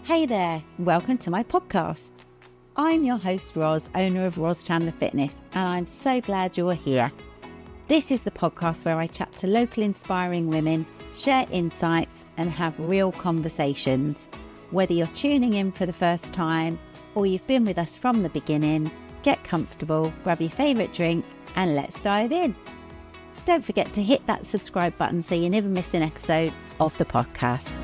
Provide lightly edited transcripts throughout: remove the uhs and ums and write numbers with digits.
Hey there, welcome to my podcast. I'm your host Roz, owner of Roz Chandler Fitness, and I'm so glad you're here. This is the podcast where I chat to local inspiring women, share insights and have real conversations. Whether you're tuning in for the first time or you've been with us from the beginning, get comfortable, grab your favourite drink and let's dive in. Don't forget to hit that subscribe button so you never miss an episode of the podcast.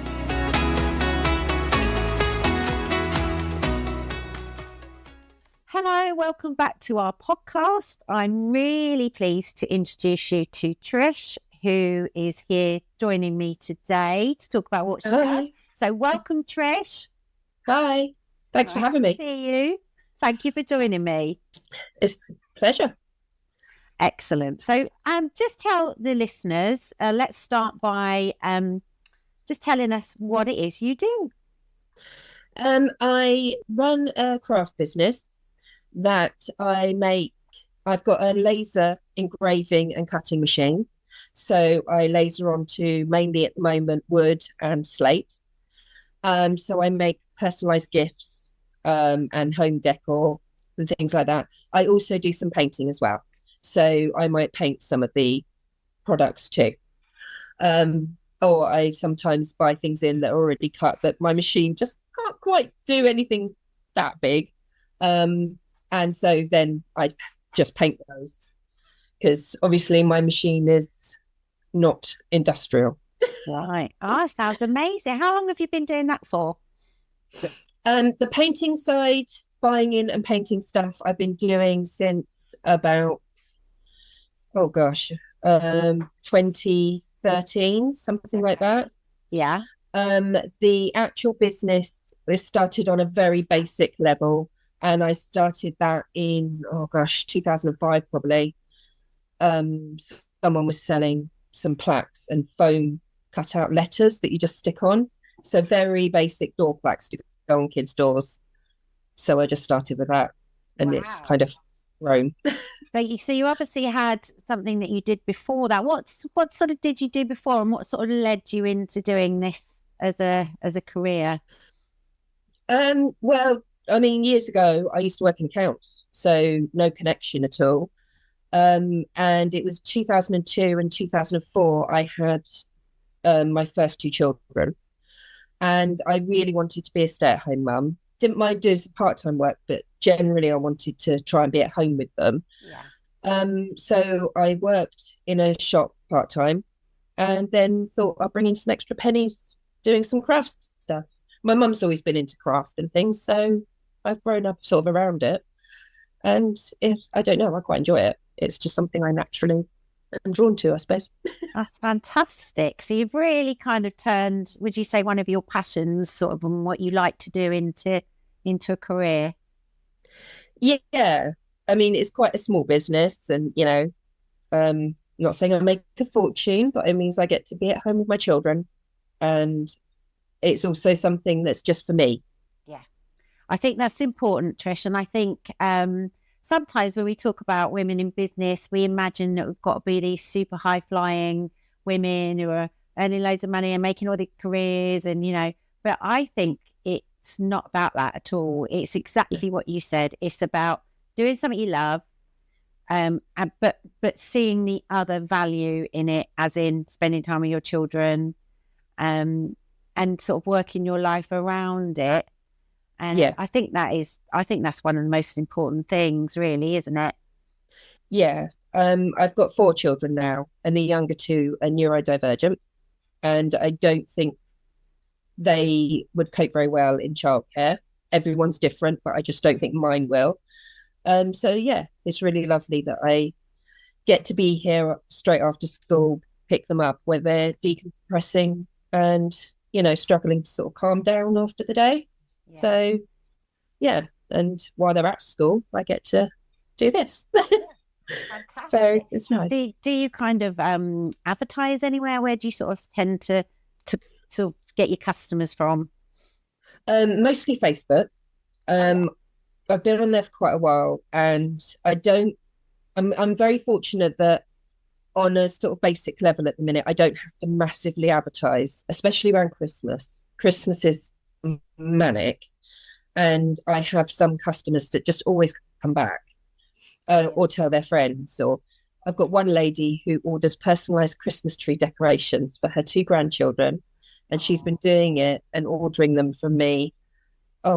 Hello, welcome back to our podcast. I'm really pleased to introduce you to Trish, who is here joining me today to talk about what she does. So welcome, Trish. Hi, thanks for having me. Nice to see you. Thank you for joining me. It's a pleasure. Excellent. So just tell the listeners, let's start by just telling us what it is you do. I run a craft business that I make. I've got a laser engraving and cutting machine. So I laser onto mainly at the moment wood and slate. So I make personalised gifts and home decor and things like that. I also do some painting as well. So I might paint some of the products too. Or I sometimes buy things in that are already cut that my machine just can't quite do anything that big. And so then I just paint those because obviously my machine is not industrial. Right. Oh, sounds amazing. How long have you been doing that for? The painting side, buying in and painting stuff, I've been doing since about, 2013, something like that. Yeah. The actual business was started on a very basic level. And I started that in, 2005 probably. Someone was selling some plaques and foam cut out letters that you just stick on. So very basic door plaques to go on kids' doors. So I just started with that. And It's kind of grown. So you obviously had something that you did before that. What sort of did you do before, and what sort of led you into doing this as a career? Well, I mean, years ago, I used to work in accounts, so no connection at all. And it was 2002 and 2004, I had my first two children. And I really wanted to be a stay-at-home mum. Didn't mind doing some part-time work, but generally I wanted to try and be at home with them. Yeah. So I worked in a shop part-time and then thought I'll bring in some extra pennies doing some craft stuff. My mum's always been into craft and things, so I've grown up sort of around it. And I don't know, I quite enjoy it. It's just something I naturally am drawn to, I suppose. That's fantastic. So you've really kind of turned, would you say, one of your passions, sort of, and what you like to do into a career? Yeah. I mean, it's quite a small business and, not saying I make a fortune, but it means I get to be at home with my children. And it's also something that's just for me. Yeah. I think that's important, Trish. And I think sometimes when we talk about women in business, we imagine that we've got to be these super high-flying women who are earning loads of money and making all the careers and, but I think it's not about that at all. It's exactly what you said. It's about doing something you love, but seeing the other value in it, as in spending time with your children, and sort of working your life around it. And yeah. I think that's one of the most important things, really, isn't it? Yeah. I've got 4 children now, and the younger 2 are neurodivergent, and I don't think they would cope very well in childcare. Everyone's different, but I just don't think mine will. So yeah, it's really lovely that I get to be here straight after school, pick them up when they're decompressing and, struggling to sort of calm down after the day. Yeah. So yeah, and while they're at school, I get to do this. Fantastic. So it's nice. Do you kind of advertise anywhere? Where do you sort of tend to sort of get your customers from? Mostly Facebook. I've been on there for quite a while, and I'm very fortunate that on a sort of basic level at the minute, I don't have to massively advertise, especially around Christmas. Christmas is manic. And I have some customers that just always come back or tell their friends. Or I've got one lady who orders personalised Christmas tree decorations for her 2 grandchildren. And she's been doing it and ordering them from me,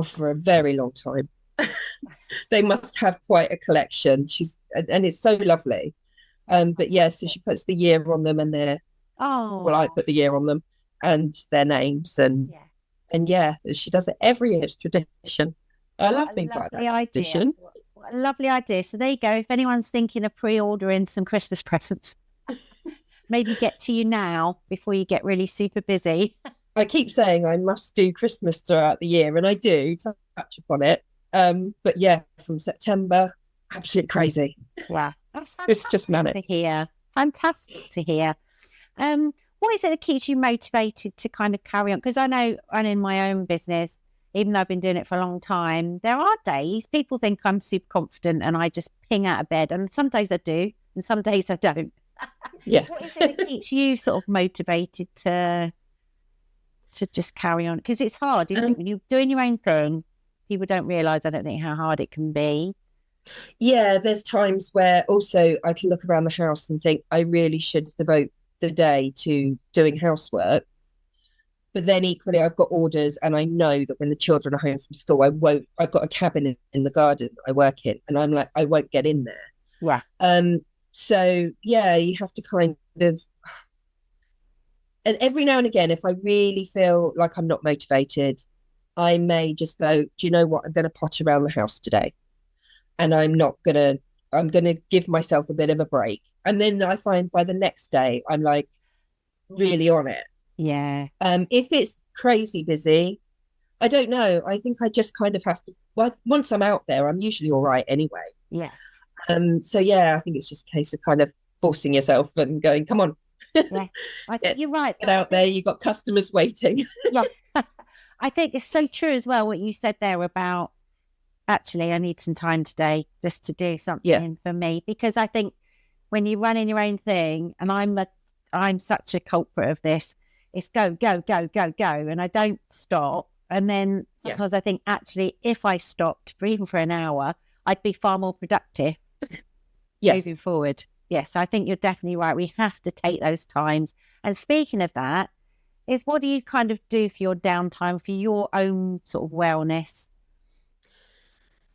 for a very long time. They must have quite a collection. And it's so lovely. But yeah, so she puts the year on them and I put the year on them and their names and she does it every year. It's tradition. I love being part of that tradition. What a lovely idea. So there you go. If anyone's thinking of pre-ordering some Christmas presents, maybe get to you now before you get really super busy. I keep saying I must do Christmas throughout the year, and I do touch upon it. But yeah, from September, absolutely crazy. Wow. That's fantastic. It's just manic to hear. Fantastic to hear. What is it that keeps you motivated to kind of carry on? Because I know, and in my own business, even though I've been doing it for a long time, there are days people think I'm super confident and I just ping out of bed. And some days I do, and some days I don't. Yeah. What is it that keeps you sort of motivated to just carry on? Because it's hard, isn't it? When you're doing your own thing, people don't realise, I don't think, how hard it can be. Yeah, there's times where also I can look around the house and think I really should devote the day to doing housework. But then equally, I've got orders and I know that when the children are home from school, I've got a cabin in the garden I work in, and I'm like, I won't get in there. Yeah. So yeah, you have to kind of, and every now and again, if I really feel like I'm not motivated, I may just go, do you know what? I'm going to potter around the house today. And I'm going to give myself a bit of a break. And then I find by the next day, I'm like really on it. Yeah. If it's crazy busy, I don't know. I think I just kind of have to, once I'm out there, I'm usually all right anyway. Yeah. So yeah, I think it's just a case of kind of forcing yourself and going, come on. Yeah. I think you're right. Get out there. You've got customers waiting. Yeah. I think it's so true as well, what you said there about, actually, I need some time today just to do something for me. Because I think when you're running your own thing, and I'm such a culprit of this, it's go, go, go, go, go. And I don't stop. And then sometimes I think, actually, if I stopped even for an hour, I'd be far more productive moving forward. Yes, I think you're definitely right. We have to take those times. And speaking of that, what do you kind of do for your downtime, for your own sort of wellness?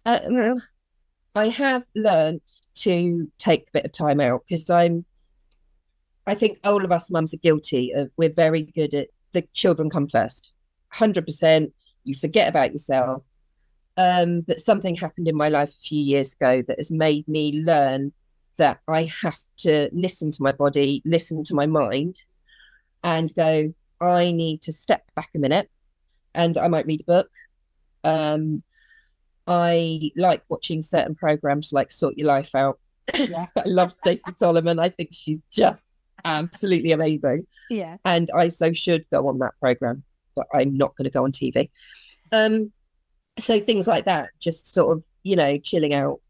I have learned to take a bit of time out because I think all of us mums are guilty of, we're very good at the children come first, 100%. You forget about yourself. But something happened in my life a few years ago that has made me learn that I have to listen to my body, listen to my mind, and go, I need to step back a minute, and I might read a book. I like watching certain programs like Sort Your Life Out. I love Stacey Solomon. I think she's just absolutely amazing. Yeah. And I so should go on that program, but I'm not going to go on TV. So things like that, just sort of, chilling out,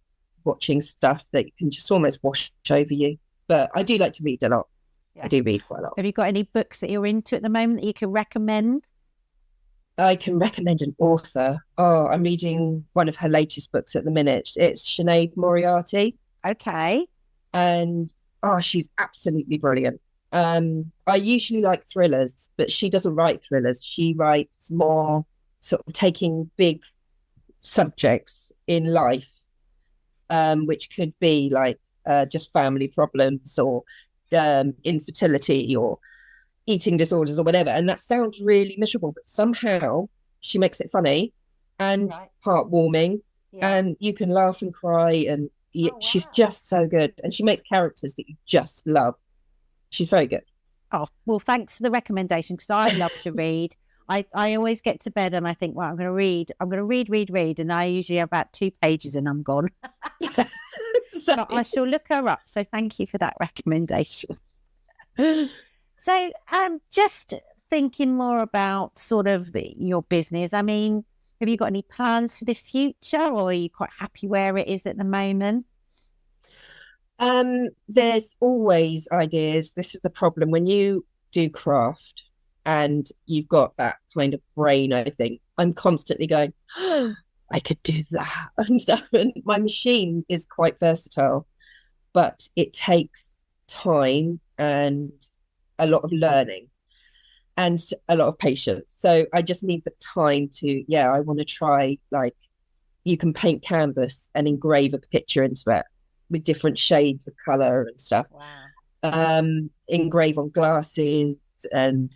watching stuff that can just almost wash over you. But I do like to read a lot. Yeah. I do read quite a lot. Have you got any books that you're into at the moment that you can recommend? I can recommend an author. I'm reading one of her latest books at the minute. It's Sinead Moriarty. Okay. And she's absolutely brilliant. I usually like thrillers, but she doesn't write thrillers. She writes more sort of taking big subjects in life, which could be like just family problems or infertility or eating disorders or whatever. And that sounds really miserable, but somehow she makes it funny and heartwarming, and you can laugh and cry, and she's just so good. And she makes characters that you just love. She's very good. Oh, well, thanks for the recommendation, because I love to read. I always get to bed and I think, well, I'm going to read. And I usually have about 2 pages and I'm gone. So I shall look her up. So thank you for that recommendation. So just thinking more about sort of your business. I mean, have you got any plans for the future, or are you quite happy where it is at the moment? There's always ideas. This is the problem when you do craft. and you've got that kind of brain, I think. I'm constantly going, oh, I could do that and stuff. And my machine is quite versatile, but it takes time and a lot of learning and a lot of patience. So I just need the time to, I want to try, like, you can paint canvas and engrave a picture into it with different shades of color and stuff. Wow. Engrave on glasses and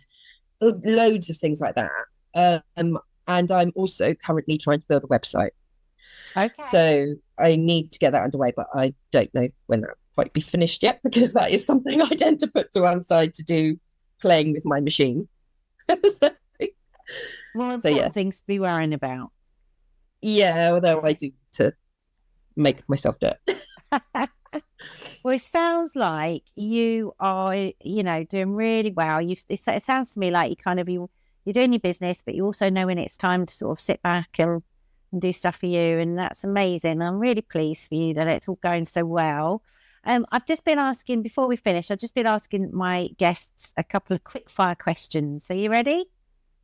loads of things like that. And I'm also currently trying to build a website. Okay. So I need to get that underway, but I don't know when that might be finished yet, because that is something I tend to put to one side to do playing with my machine. More important things to be worrying about. Yeah, although I do to make myself do it. Well, it sounds like you are, doing really well. It sounds to me like you're doing your business, but you also know when it's time to sort of sit back and do stuff for you. And that's amazing. I'm really pleased for you that it's all going so well. I've just been asking, before we finish, my guests a couple of quick fire questions. Are you ready?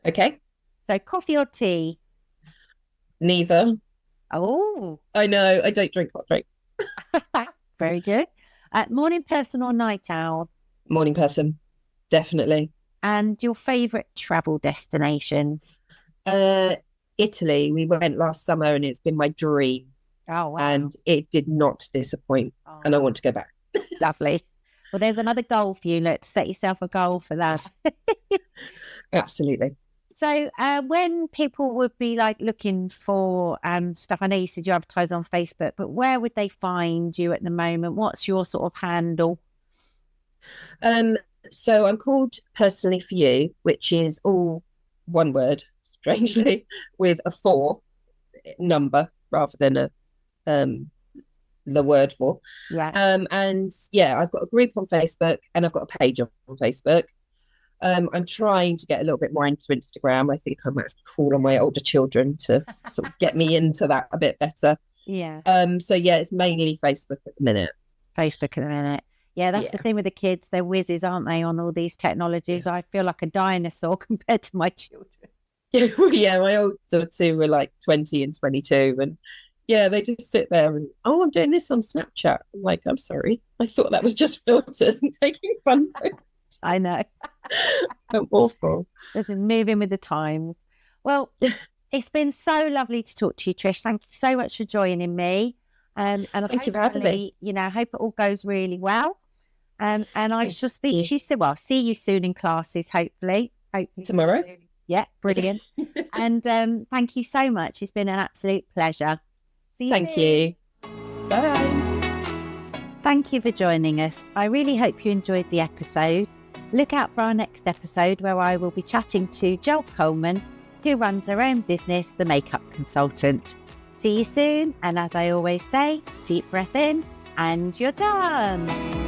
Okay. So coffee or tea? Neither. Oh. I know. I don't drink hot drinks. Very good. Morning person or night owl? Morning person, definitely. And your favourite travel destination? Italy. We went last summer and it's been my dream. Oh, wow. And it did not disappoint. Oh. And I want to go back. Lovely. Well, there's another goal for you. Let's set yourself a goal for that. Absolutely. So when people would be like looking for stuff, I know you said you advertise on Facebook, but where would they find you at the moment? What's your sort of handle? So I'm called Personally For You, which is all one word, strangely, with a 4 number rather than the word 4. Right. And yeah, I've got a group on Facebook and I've got a page on Facebook. I'm trying to get a little bit more into Instagram. I think I might have to call on my older children to sort of get me into that a bit better. Yeah. So yeah, it's mainly Facebook at the minute. Yeah, that's the thing with the kids. They're whizzes, aren't they, on all these technologies? Yeah. I feel like a dinosaur compared to my children. Yeah, my older 2 were like 20 and 22, and yeah, they just sit there and, I'm doing this on Snapchat. I'm like, I'm sorry, I thought that was just filters and taking fun photos. I know. I'm awful. This is moving with the times. Well, it's been so lovely to talk to you, Trish. Thank you so much for joining me. And thank you for having me. I hope it all goes really well. And I shall speak to you soon. Well, see you soon in classes, hopefully tomorrow. Yeah, brilliant. And thank you so much. It's been an absolute pleasure. See you Thank soon. you. Bye. Thank you for joining us. I really hope you enjoyed the episode. Look out for our next episode, where I will be chatting to Joel Coleman, who runs her own business, The Makeup Consultant. See you soon. And as I always say, deep breath in and you're done.